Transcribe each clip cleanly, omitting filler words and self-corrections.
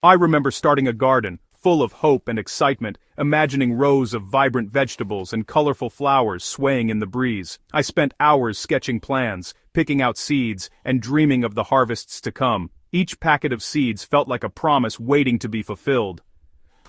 I remember starting a garden, full of hope and excitement, imagining rows of vibrant vegetables and colorful flowers swaying in the breeze. I spent hours sketching plans, picking out seeds, and dreaming of the harvests to come. Each packet of seeds felt like a promise waiting to be fulfilled.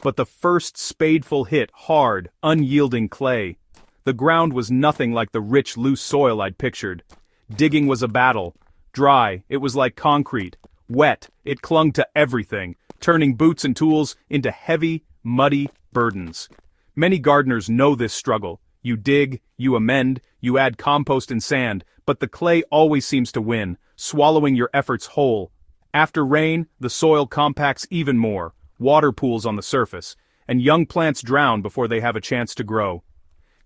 But the first spadeful hit hard, unyielding clay. The ground was nothing like the rich, loose soil I'd pictured. Digging was a battle. Dry, it was like concrete. Wet, it clung to everything, turning boots and tools into heavy, muddy burdens. Many gardeners know this struggle. You dig, you amend, you add compost and sand, but the clay always seems to win, swallowing your efforts whole. After rain, the soil compacts even more, water pools on the surface, and young plants drown before they have a chance to grow.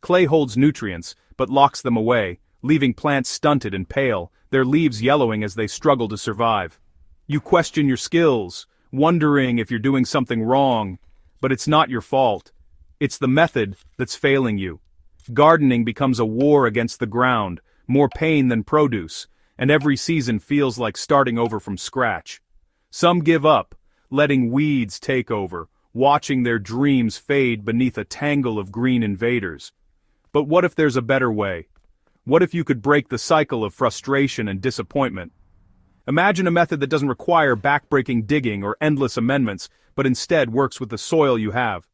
Clay holds nutrients, but locks them away, leaving plants stunted and pale, their leaves yellowing as they struggle to survive. You question your skills, wondering if you're doing something wrong, but it's not your fault. It's the method that's failing you. Gardening becomes a war against the ground, more pain than produce, and every season feels like starting over from scratch. Some give up, letting weeds take over, watching their dreams fade beneath a tangle of green invaders. But what if there's a better way? What if you could break the cycle of frustration and disappointment? Imagine a method that doesn't require backbreaking digging or endless amendments, but instead works with the soil you have.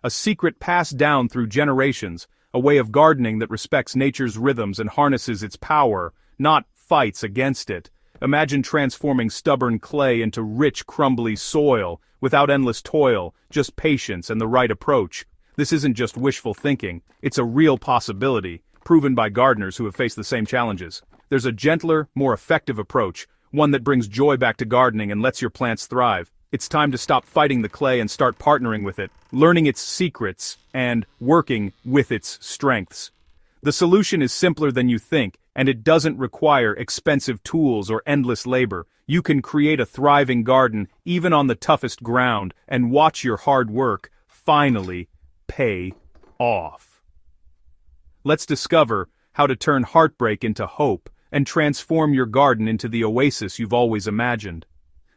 A secret passed down through generations, a way of gardening that respects nature's rhythms and harnesses its power, not fights against it. Imagine transforming stubborn clay into rich, crumbly soil, without endless toil, just patience and the right approach. This isn't just wishful thinking, it's a real possibility, proven by gardeners who have faced the same challenges. There's a gentler, more effective approach, one that brings joy back to gardening and lets your plants thrive. It's time to stop fighting the clay and start partnering with it, learning its secrets, and working with its strengths. The solution is simpler than you think, and it doesn't require expensive tools or endless labor. You can create a thriving garden, even on the toughest ground, and watch your hard work finally pay off. Let's discover how to turn heartbreak into hope and transform your garden into the oasis you've always imagined.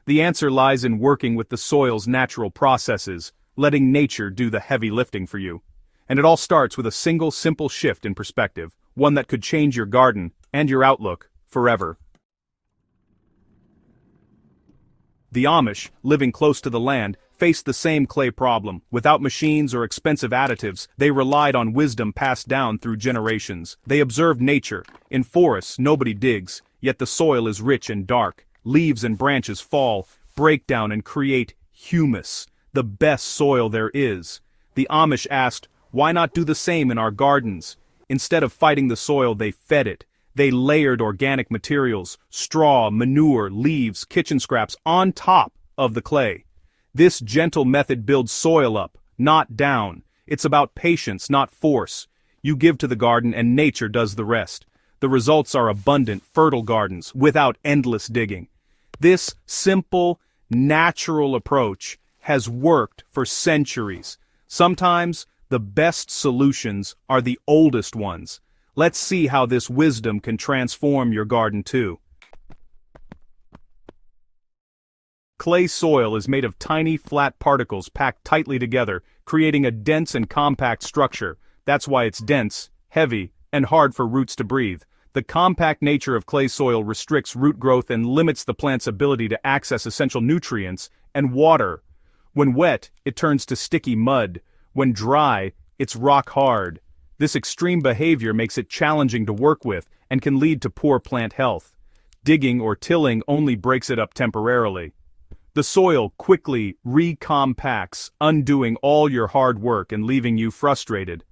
The answer lies in working with the soil's natural processes, letting nature do the heavy lifting for you. And it all starts with a single simple shift in perspective, one that could change your garden and your outlook forever. The Amish, living close to the land, faced the same clay problem. Without machines or expensive additives, they relied on wisdom passed down through generations. They observed nature. In forests, nobody digs, yet the soil is rich and dark. Leaves and branches fall, break down and create humus, the best soil there is. The Amish asked, why not do the same in our gardens? Instead of fighting the soil, they fed it. They layered organic materials, straw, manure, leaves, kitchen scraps on top of the clay. This gentle method builds soil up, not down. It's about patience, not force. You give to the garden and nature does the rest. The results are abundant, fertile gardens without endless digging. This simple, natural approach has worked for centuries. Sometimes the best solutions are the oldest ones. Let's see how this wisdom can transform your garden too. Clay soil is made of tiny, flat particles packed tightly together, creating a dense and compact structure. That's why it's dense, heavy, and hard for roots to breathe. The compact nature of clay soil restricts root growth and limits the plant's ability to access essential nutrients and water. When wet, it turns to sticky mud. When dry, it's rock hard. This extreme behavior makes it challenging to work with and can lead to poor plant health. Digging or tilling only breaks it up temporarily. The soil quickly recompacts, undoing all your hard work and leaving you frustrated.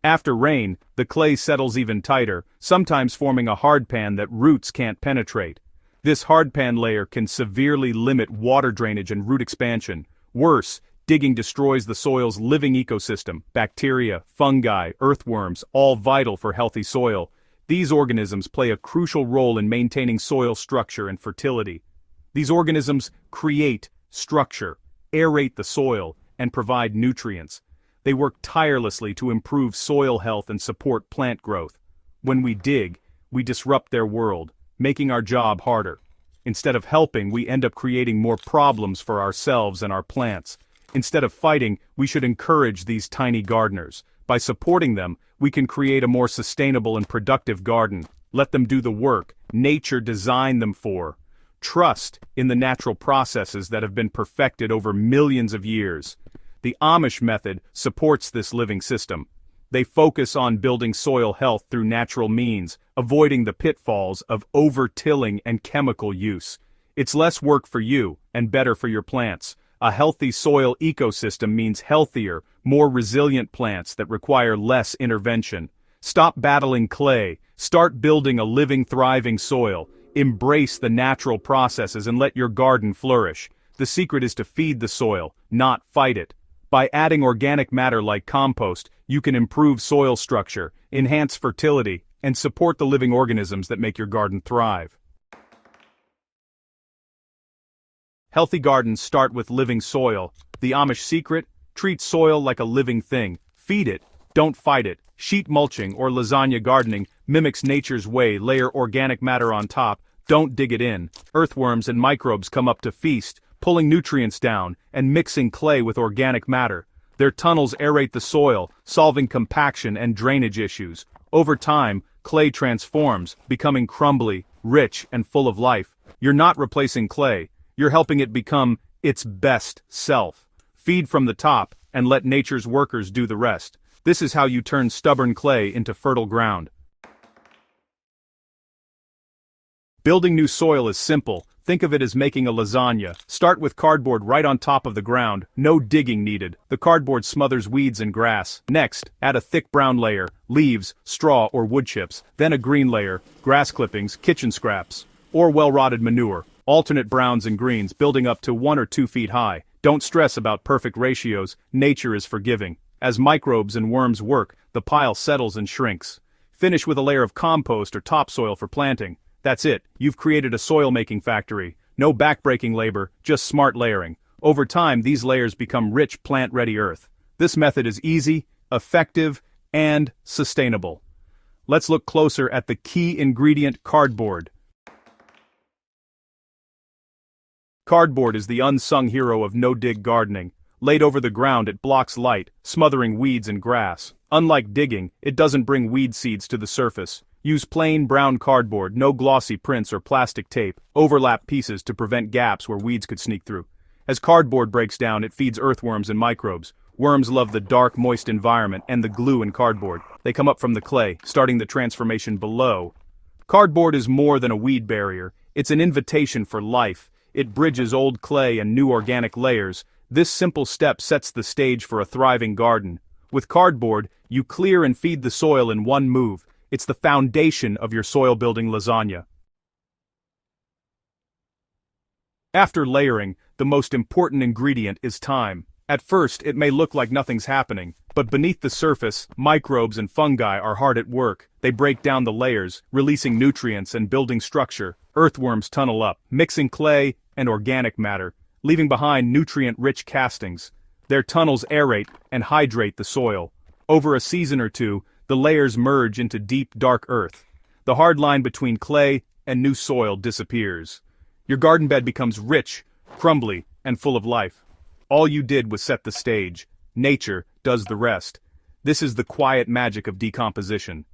After rain, the clay settles even tighter, sometimes forming a hardpan that roots can't penetrate. This hardpan layer can severely limit water drainage and root expansion. Worse, digging destroys the soil's living ecosystem, bacteria, fungi, earthworms, all vital for healthy soil. These organisms play a crucial role in maintaining soil structure and fertility. These organisms create structure, aerate the soil, and provide nutrients. They work tirelessly to improve soil health and support plant growth. When we dig, we disrupt their world, making our job harder. Instead of helping, we end up creating more problems for ourselves and our plants. Instead of fighting, we should encourage these tiny gardeners. By supporting them, we can create a more sustainable and productive garden. Let them do the work nature designed them for. Trust in the natural processes that have been perfected over millions of years. The Amish method supports this living system. They focus on building soil health through natural means, avoiding the pitfalls of over-tilling and chemical use. It's less work for you and better for your plants. A healthy soil ecosystem means healthier, more resilient plants that require less intervention. Stop battling clay. Start building a living, thriving soil. Embrace the natural processes and let your garden flourish. The secret is to feed the soil, not fight it. By adding organic matter like compost, you can improve soil structure, enhance fertility, and support the living organisms that make your garden thrive. Healthy gardens start with living soil. The Amish secret: treat soil like a living thing. Feed it, don't fight it. Sheet mulching or lasagna gardening mimics nature's way. Layer organic matter on top, don't dig it in. Earthworms and microbes come up to feast, pulling nutrients down and mixing clay with organic matter. Their tunnels aerate the soil, solving compaction and drainage issues. Over time, clay transforms, becoming crumbly, rich, and full of life. You're not replacing clay, you're helping it become its best self. Feed from the top, and let nature's workers do the rest. This is how you turn stubborn clay into fertile ground. Building new soil is simple. Think of it as making a lasagna. Start with cardboard right on top of the ground, no digging needed. The cardboard smothers weeds and grass. Next, add a thick brown layer, leaves, straw or wood chips, then a green layer, grass clippings, kitchen scraps, or well-rotted manure. Alternate browns and greens, building up to 1 or 2 feet high. Don't stress about perfect ratios, nature is forgiving. As microbes and worms work, the pile settles and shrinks. Finish with a layer of compost or topsoil for planting. That's it, you've created a soil-making factory. No backbreaking labor, just smart layering. Over time, these layers become rich, plant-ready earth. This method is easy, effective, and sustainable. Let's look closer at the key ingredient: cardboard. Cardboard is the unsung hero of no-dig gardening. Laid over the ground, it blocks light, smothering weeds and grass. Unlike digging, it doesn't bring weed seeds to the surface. Use plain brown cardboard, no glossy prints or plastic tape. Overlap pieces to prevent gaps where weeds could sneak through. As cardboard breaks down, it feeds earthworms and microbes. Worms love the dark, moist environment and the glue in cardboard. They come up from the clay, starting the transformation below. Cardboard is more than a weed barrier. It's an invitation for life. It bridges old clay and new organic layers. This simple step sets the stage for a thriving garden. With cardboard, you clear and feed the soil in one move. It's the foundation of your soil-building lasagna. After layering, the most important ingredient is time. At first, it may look like nothing's happening, but beneath the surface, microbes and fungi are hard at work. They break down the layers, releasing nutrients and building structure. Earthworms tunnel up, mixing clay and organic matter, leaving behind nutrient-rich castings. Their tunnels aerate and hydrate the soil. Over a season or two, the layers merge into deep, dark earth. The hard line between clay and new soil disappears. Your garden bed becomes rich, crumbly, and full of life. All you did was set the stage. Nature does the rest. This is the quiet magic of decomposition.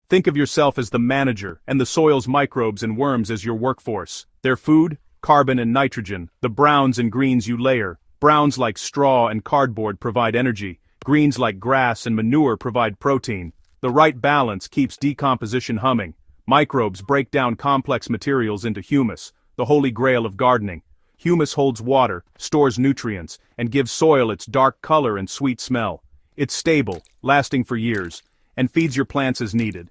Think of yourself as the manager, and the soil's microbes and worms as your workforce. Their food, carbon and nitrogen. The browns and greens you layer. Browns like straw and cardboard provide energy. Greens like grass and manure provide protein. The right balance keeps decomposition humming. Microbes break down complex materials into humus, the holy grail of gardening. Humus holds water, stores nutrients, and gives soil its dark color and sweet smell. It's stable, lasting for years, and feeds your plants as needed.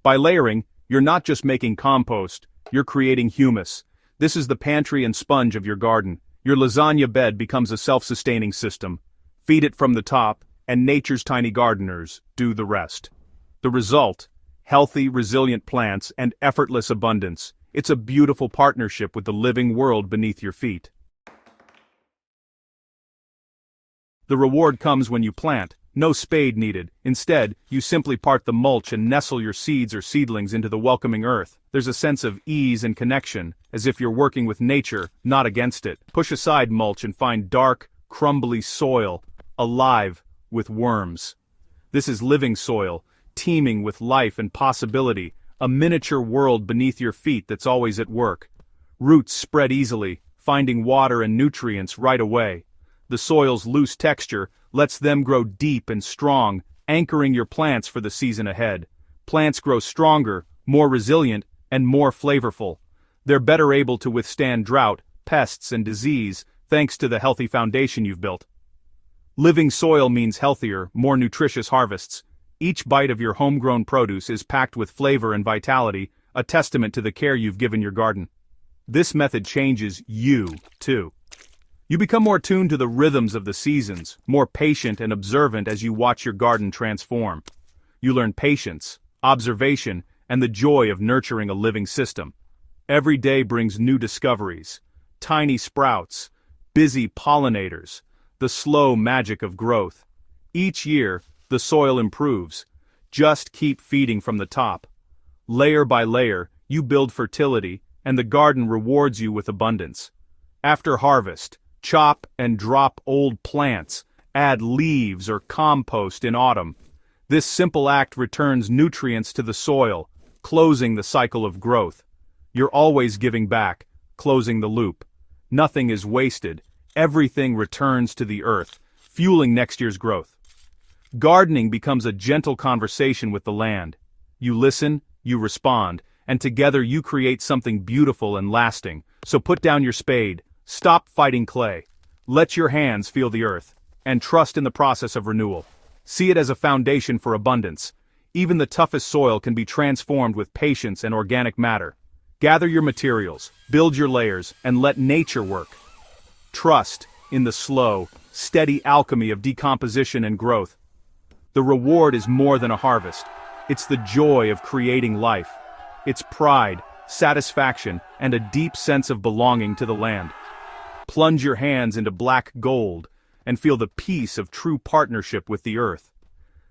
By layering, you're not just making compost, you're creating humus. This is the pantry and sponge of your garden. Your lasagna bed becomes a self-sustaining system. Feed it from the top, and nature's tiny gardeners do the rest. The result: healthy, resilient plants and effortless abundance. It's a beautiful partnership with the living world beneath your feet. The reward comes when you plant, No spade needed. Instead, you simply part the mulch and nestle your seeds or seedlings into the welcoming earth. There's a sense of ease and connection, as if you're working with nature, not against it. Push aside mulch and find dark, crumbly soil, alive with worms. This is living soil, teeming with life and possibility, a miniature world beneath your feet that's always at work. Roots spread easily, finding water and nutrients right away. The soil's loose texture lets them grow deep and strong, anchoring your plants for the season ahead. Plants grow stronger, more resilient, and more flavorful. They're better able to withstand drought, pests, and disease, thanks to the healthy foundation you've built. Living soil means healthier, more nutritious harvests. Each bite of your homegrown produce is packed with flavor and vitality, a testament to the care you've given your garden. This method changes you, too. You become more tuned to the rhythms of the seasons, more patient and observant as you watch your garden transform. You learn patience, observation, and the joy of nurturing a living system. Every day brings new discoveries, tiny sprouts, busy pollinators, the slow magic of growth. Each year, the soil improves. Just keep feeding from the top. Layer by layer, you build fertility, and the garden rewards you with abundance. After harvest, chop and drop old plants, add leaves or compost in autumn. This simple act returns nutrients to the soil, closing the cycle of growth. You're always giving back, closing the loop. Nothing is wasted. Everything returns to the earth, fueling next year's growth. Gardening becomes a gentle conversation with the land. You listen, you respond, and together you create something beautiful and lasting. So put down your spade, stop fighting clay, let your hands feel the earth, and trust in the process of renewal. See it as a foundation for abundance. Even the toughest soil can be transformed with patience and organic matter. Gather your materials, build your layers, and let nature work. Trust in the slow, steady alchemy of decomposition and growth. The reward is more than a harvest. It's the joy of creating life. It's pride, satisfaction, and a deep sense of belonging to the land. Plunge your hands into black gold and feel the peace of true partnership with the earth.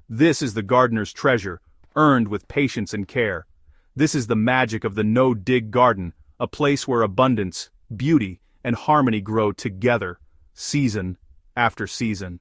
This is the gardener's treasure, earned with patience and care. This is the magic of the no-dig garden, a place where abundance, beauty, and harmony grow together, season after season.